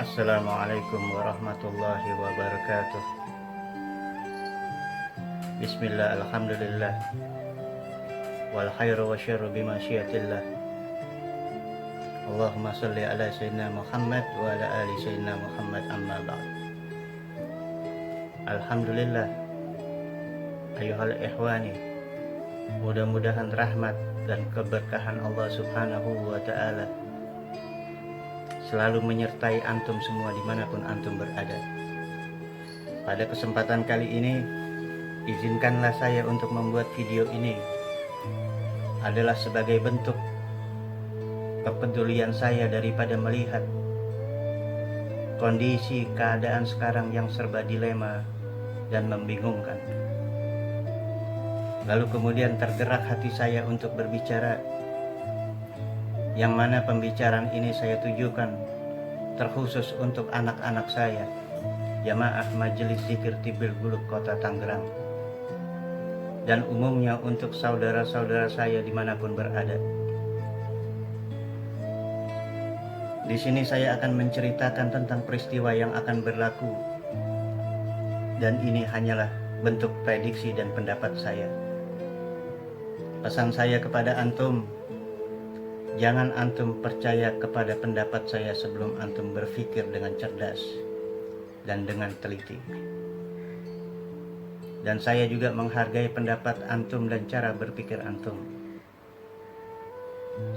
Assalamualaikum warahmatullahi wabarakatuh. Bismillah, alhamdulillah, wal khairu wa syarru bima syiatillah. Allahumma salli ala sayyidina Muhammad wa ala ali sayyidina Muhammad, amma ba'd. Alhamdulillah, ayuhal ikhwani, mudah-mudahan rahmat dan keberkahan Allah subhanahu wa ta'ala selalu menyertai antum semua dimanapun antum berada. Pada kesempatan kali ini, izinkanlah saya untuk membuat video ini adalah sebagai bentuk kepedulian saya daripada melihat kondisi keadaan sekarang yang serba dilema dan membingungkan. Lalu kemudian tergerak hati saya untuk berbicara, yang mana pembicaraan ini saya tujukan terkhusus untuk anak-anak saya, Jamaah Majelis Zikir Tibil Guluk Kota Tangerang, dan umumnya untuk saudara-saudara saya dimanapun berada. Di sini saya akan menceritakan tentang peristiwa yang akan berlaku, dan ini hanyalah bentuk prediksi dan pendapat saya. Pesan saya kepada antum, jangan antum percaya kepada pendapat saya sebelum antum berpikir dengan cerdas dan dengan teliti. Dan saya juga menghargai pendapat antum dan cara berpikir antum.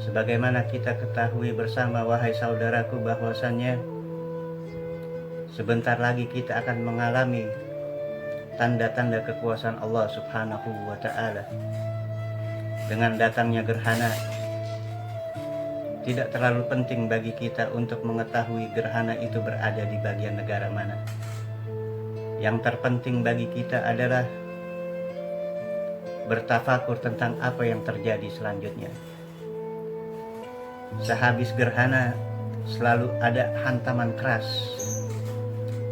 Sebagaimana kita ketahui bersama, wahai saudaraku, bahwasannya sebentar lagi kita akan mengalami tanda-tanda kekuasaan Allah subhanahu wa ta'ala. Dengan datangnya gerhana, tidak terlalu penting bagi kita untuk mengetahui gerhana itu berada di bagian negara mana. Yang terpenting bagi kita adalah bertafakur tentang apa yang terjadi selanjutnya. Sehabis gerhana selalu ada hantaman keras.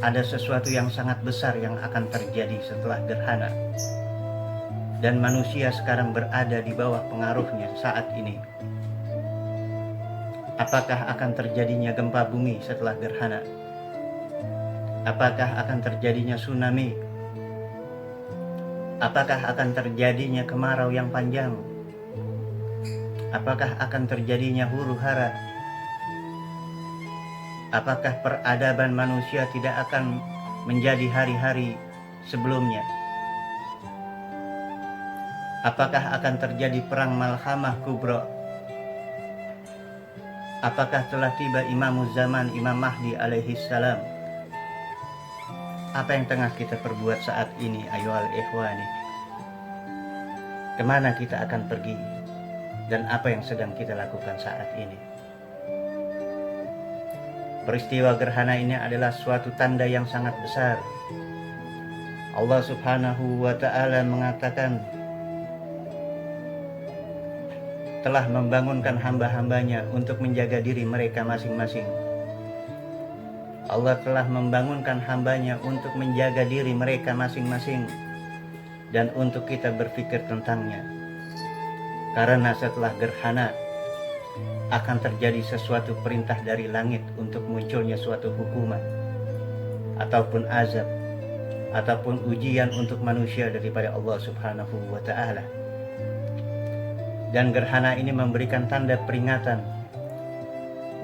Ada sesuatu yang sangat besar yang akan terjadi setelah gerhana. Dan manusia sekarang berada di bawah pengaruhnya saat ini. Apakah akan terjadinya gempa bumi setelah gerhana? Apakah akan terjadinya tsunami? Apakah akan terjadinya kemarau yang panjang? Apakah akan terjadinya huru-hara? Apakah peradaban manusia tidak akan menjadi hari-hari sebelumnya? Apakah akan terjadi perang malhamah kubra? Apakah telah tiba Imamuz Zaman, Imam Mahdi alaihi salam? Apa yang tengah kita perbuat saat ini, ayuhal ikhwani? Kemana kita akan pergi? Dan apa yang sedang kita lakukan saat ini? Peristiwa gerhana ini adalah suatu tanda yang sangat besar. Allah subhanahu wa ta'ala mengatakan telah membangunkan hamba-hambanya untuk menjaga diri mereka masing-masing. Allah telah membangunkan hambanya untuk menjaga diri mereka masing-masing dan untuk kita berpikir tentangnya. Karena setelah gerhana akan terjadi sesuatu perintah dari langit untuk munculnya suatu hukuman ataupun azab ataupun ujian untuk manusia daripada Allah subhanahu wa ta'ala. Dan gerhana ini memberikan tanda peringatan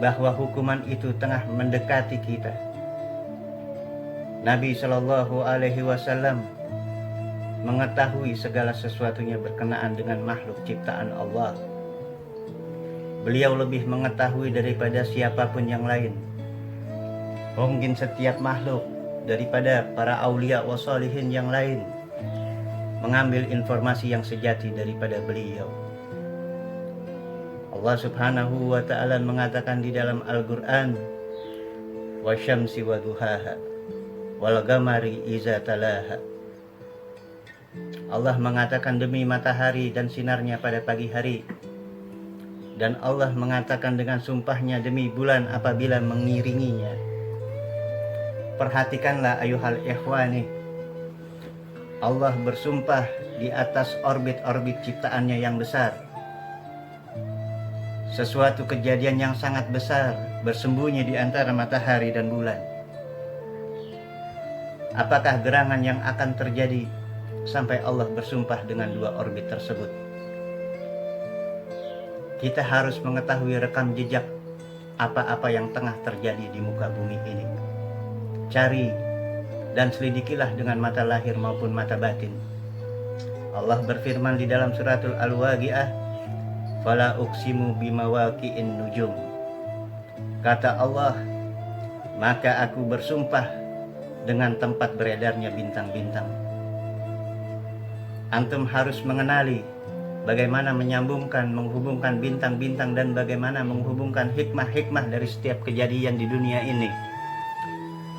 bahwa hukuman itu tengah mendekati kita. Nabi Shallallahu Alaihi Wasallam mengetahui segala sesuatunya berkenaan dengan makhluk ciptaan Allah. Beliau lebih mengetahui daripada siapapun yang lain. Mungkin setiap makhluk daripada para aulia wa sholihin yang lain mengambil informasi yang sejati daripada beliau. Allah subhanahu wa ta'ala mengatakan di dalam Al-Quran, wa syamsi wa duhaha wal gamari iza talaha. Allah mengatakan demi matahari dan sinarnya pada pagi hari. Dan Allah mengatakan dengan sumpahnya demi bulan apabila mengiringinya. Perhatikanlah ayuhal ikhwani, Allah bersumpah di atas orbit-orbit ciptaannya yang besar. sesuatu kejadian yang sangat besar bersembunyi di antara matahari dan bulan. Apakah gerangan yang akan terjadi sampai Allah bersumpah dengan dua orbit tersebut? Kita harus mengetahui rekam jejak apa-apa yang tengah terjadi di muka bumi ini. Cari dan selidikilah dengan mata lahir maupun mata batin. Allah berfirman di dalam suratul Al-Waqiah, "Fala uqsimu bimawaqi'in nujum." Kata Allah, maka aku bersumpah dengan tempat beredarnya bintang-bintang. Antum harus mengenali bagaimana menghubungkan bintang-bintang dan bagaimana menghubungkan hikmah-hikmah dari setiap kejadian di dunia ini.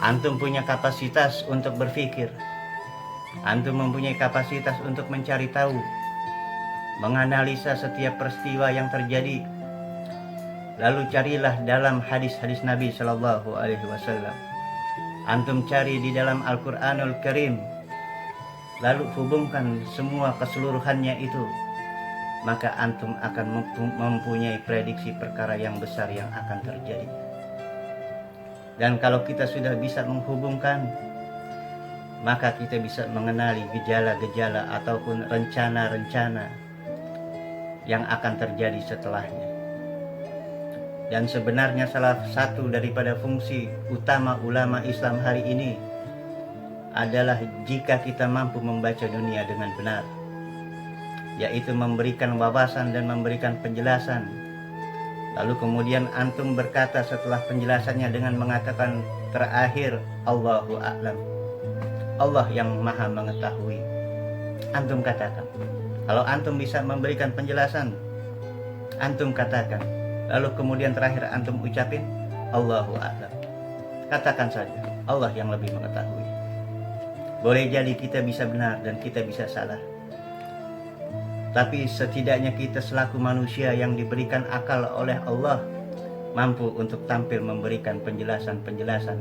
Antum punya kapasitas untuk berpikir. Antum mempunyai kapasitas untuk mencari tahu, menganalisa setiap peristiwa yang terjadi. Lalu carilah dalam hadis-hadis Nabi Shallallahu Alaihi Wasallam. Antum cari di dalam Al-Quranul Karim. Lalu hubungkan semua keseluruhannya itu. Maka antum akan mempunyai prediksi perkara yang besar yang akan terjadi. Dan kalau kita sudah bisa menghubungkan, maka kita bisa mengenali gejala-gejala ataupun rencana-rencana yang akan terjadi setelahnya. Dan sebenarnya salah satu daripada fungsi utama ulama Islam hari ini adalah jika kita mampu membaca dunia dengan benar, yaitu memberikan wawasan dan memberikan penjelasan. Lalu kemudian antum berkata setelah penjelasannya dengan mengatakan terakhir, Allahu a'lam, Allah yang maha mengetahui. Antum katakan, kalau antum bisa memberikan penjelasan, antum katakan. Lalu kemudian terakhir antum ucapin Allahu a'lam. Katakan saja, Allah yang lebih mengetahui. Boleh jadi kita bisa benar dan kita bisa salah. Tapi setidaknya kita selaku manusia yang diberikan akal oleh Allah mampu untuk tampil memberikan penjelasan-penjelasan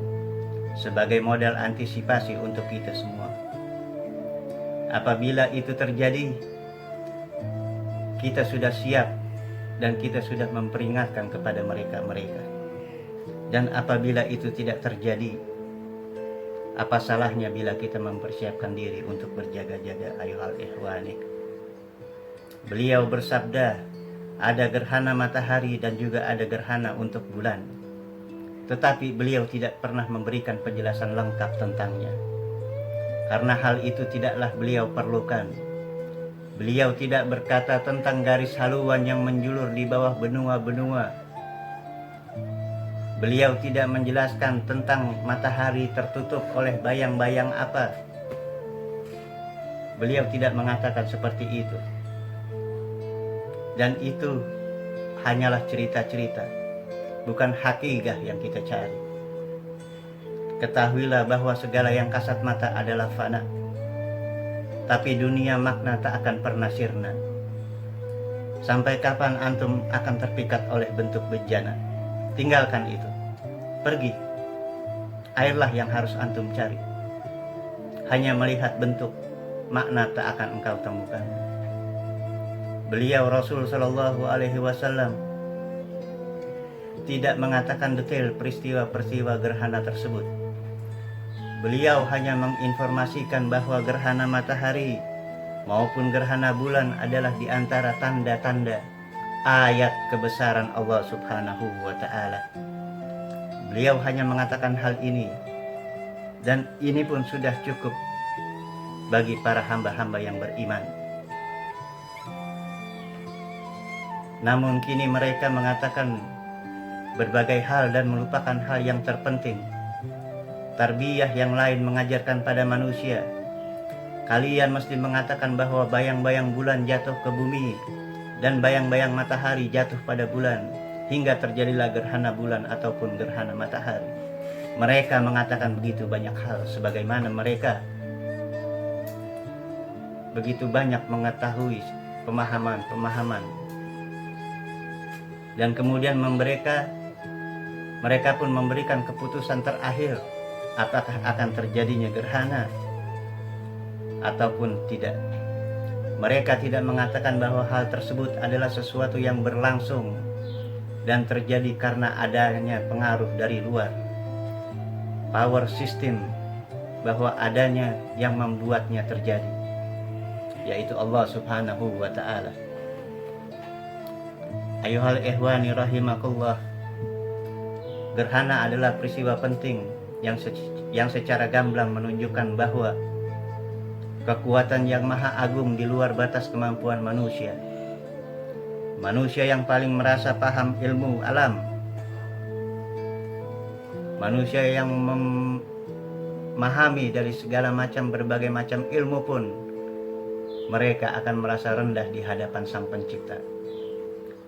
sebagai modal antisipasi untuk kita semua. Apabila itu terjadi, kita sudah siap dan kita sudah memperingatkan kepada mereka-mereka. Dan apabila itu tidak terjadi, apa salahnya bila kita mempersiapkan diri untuk berjaga-jaga ayuhal ikhwani. Beliau bersabda, ada gerhana matahari dan juga ada gerhana untuk bulan. Tetapi beliau tidak pernah memberikan penjelasan lengkap tentangnya. Karena hal itu tidaklah beliau perlukan. Beliau tidak berkata tentang garis haluan yang menjulur di bawah benua-benua. Beliau tidak menjelaskan tentang matahari tertutup oleh bayang-bayang apa. Beliau tidak mengatakan seperti itu. Dan itu hanyalah cerita-cerita, bukan hakikah yang kita cari. Ketahuilah bahwa segala yang kasat mata adalah fana. Tapi dunia makna tak akan pernah sirna. Sampai kapan antum akan terpikat oleh bentuk bejana? Tinggalkan itu. Pergi. Airlah yang harus antum cari. Hanya melihat bentuk, makna tak akan engkau temukan. Beliau Rasul Shallallahu Alaihi Wasallam tidak mengatakan detail peristiwa-peristiwa gerhana tersebut. Beliau hanya menginformasikan bahwa gerhana matahari maupun gerhana bulan adalah di antara tanda-tanda ayat kebesaran Allah Subhanahu wa Ta'ala. Beliau hanya mengatakan hal ini, dan ini pun sudah cukup bagi para hamba-hamba yang beriman. Namun kini mereka mengatakan berbagai hal dan melupakan hal yang terpenting. Tarbiyah yang lain mengajarkan pada manusia, kalian mesti mengatakan bahwa bayang-bayang bulan jatuh ke bumi dan bayang-bayang matahari jatuh pada bulan hingga terjadilah gerhana bulan ataupun gerhana matahari. Mereka mengatakan begitu banyak hal sebagaimana mereka begitu banyak mengetahui pemahaman-pemahaman. Dan kemudian mereka pun memberikan keputusan terakhir apakah akan terjadinya gerhana ataupun tidak. Mereka tidak mengatakan bahwa hal tersebut adalah sesuatu yang berlangsung dan terjadi karena adanya pengaruh dari luar. Power system, bahwa adanya yang membuatnya terjadi, yaitu Allah Subhanahu wa ta'ala. Ayuhal ikhwani rahimakumullah, gerhana adalah peristiwa penting yang secara gamblang menunjukkan bahwa kekuatan yang maha agung di luar batas kemampuan manusia. Manusia yang paling merasa paham ilmu alam, manusia yang memahami dari segala macam berbagai macam ilmu pun, mereka akan merasa rendah di hadapan Sang Pencipta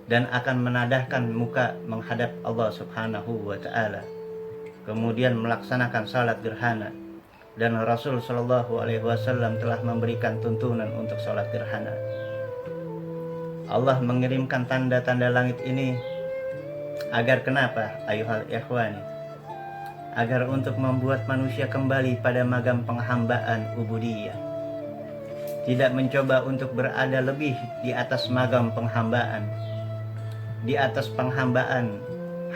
dan akan menadahkan muka menghadap Allah Subhanahu wa ta'ala, kemudian melaksanakan salat gerhana. Dan Rasul Shallallahu Alaihi Wasallam telah memberikan tuntunan untuk salat gerhana. Allah mengirimkan tanda-tanda langit ini agar kenapa, ayuhal ikhwani? Agar untuk membuat manusia kembali pada magam penghambaan ubudiyah. Tidak mencoba untuk berada lebih di atas magam penghambaan. Di atas penghambaan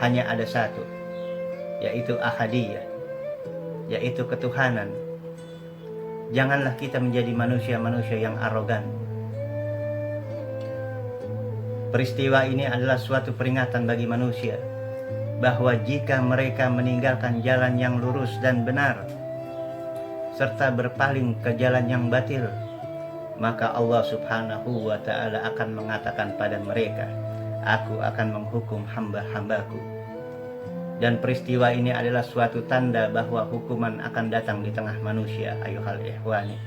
hanya ada satu, yaitu ahadiyah, yaitu ketuhanan. Janganlah kita menjadi manusia-manusia yang arogan. Peristiwa ini adalah suatu peringatan bagi manusia bahwa jika mereka meninggalkan jalan yang lurus dan benar serta berpaling ke jalan yang batil, maka Allah Subhanahu wa ta'ala akan mengatakan pada mereka, "Aku akan menghukum hamba-hambaku." Dan peristiwa ini adalah suatu tanda bahwa hukuman akan datang di tengah manusia, ayuhal ikhwani.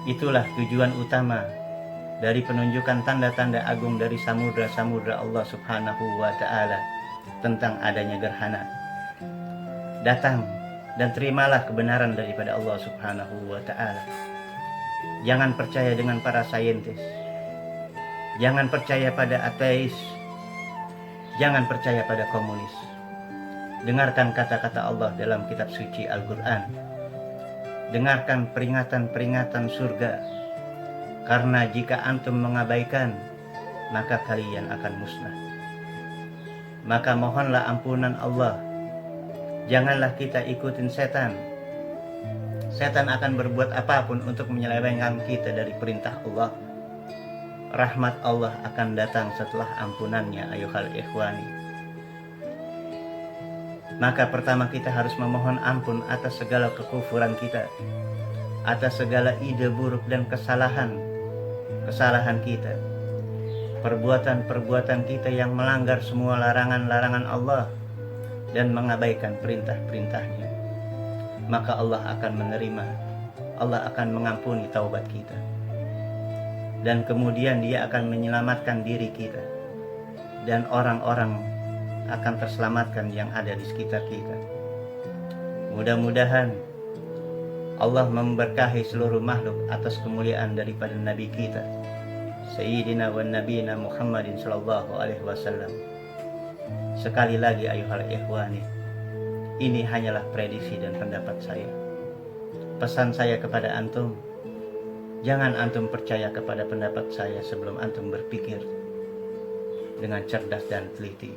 Itulah tujuan utama dari penunjukan tanda-tanda agung dari samudra-samudra Allah Subhanahu wa ta'ala tentang adanya gerhana. Datang dan terimalah kebenaran daripada Allah Subhanahu wa ta'ala. Jangan percaya dengan para saintis. Jangan percaya pada ateis. Jangan percaya pada komunis. Dengarkan kata-kata Allah dalam kitab suci Al-Quran. Dengarkan peringatan-peringatan surga. Karena jika antum mengabaikan, maka kalian akan musnah. Maka mohonlah ampunan Allah. Janganlah kita ikutin setan. Setan akan berbuat apapun untuk menyelewengkan kita dari perintah Allah. Rahmat Allah akan datang setelah ampunannya, ayuhal ikhwani. Maka pertama kita harus memohon ampun atas segala kekufuran kita, atas segala ide buruk dan kesalahan kita, perbuatan-perbuatan kita yang melanggar semua larangan-larangan Allah dan mengabaikan perintah-perintahnya. Maka Allah akan menerima, Allah akan mengampuni taubat kita, dan kemudian Dia akan menyelamatkan diri kita, dan orang-orang akan terselamatkan yang ada di sekitar kita. Mudah-mudahan Allah memberkahi seluruh makhluk atas kemuliaan daripada Nabi kita, Sayyidina wa Nabiyina Muhammadin sallallahu alaihi wasallam. Sekali lagi ayuhal ikhwani, ini hanyalah prediksi dan pendapat saya. Pesan saya kepada antum, jangan antum percaya kepada pendapat saya sebelum antum berpikir dengan cerdas dan teliti.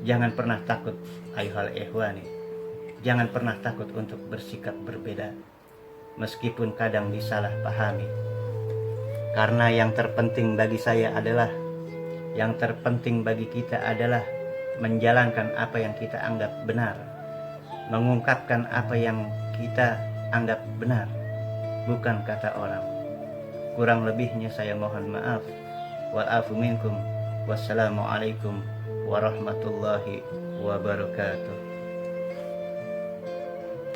Jangan pernah takut ayuhal ikhwani. Jangan pernah takut untuk bersikap berbeda, meskipun kadang disalah pahami. Karena yang terpenting bagi saya adalah, yang terpenting bagi kita adalah menjalankan apa yang kita anggap benar, mengungkapkan apa yang kita anggap benar, bukan kata orang. Kurang lebihnya saya mohon maaf. Wa'afu minkum. Wassalamualaikum warahmatullahi wabarakatuh.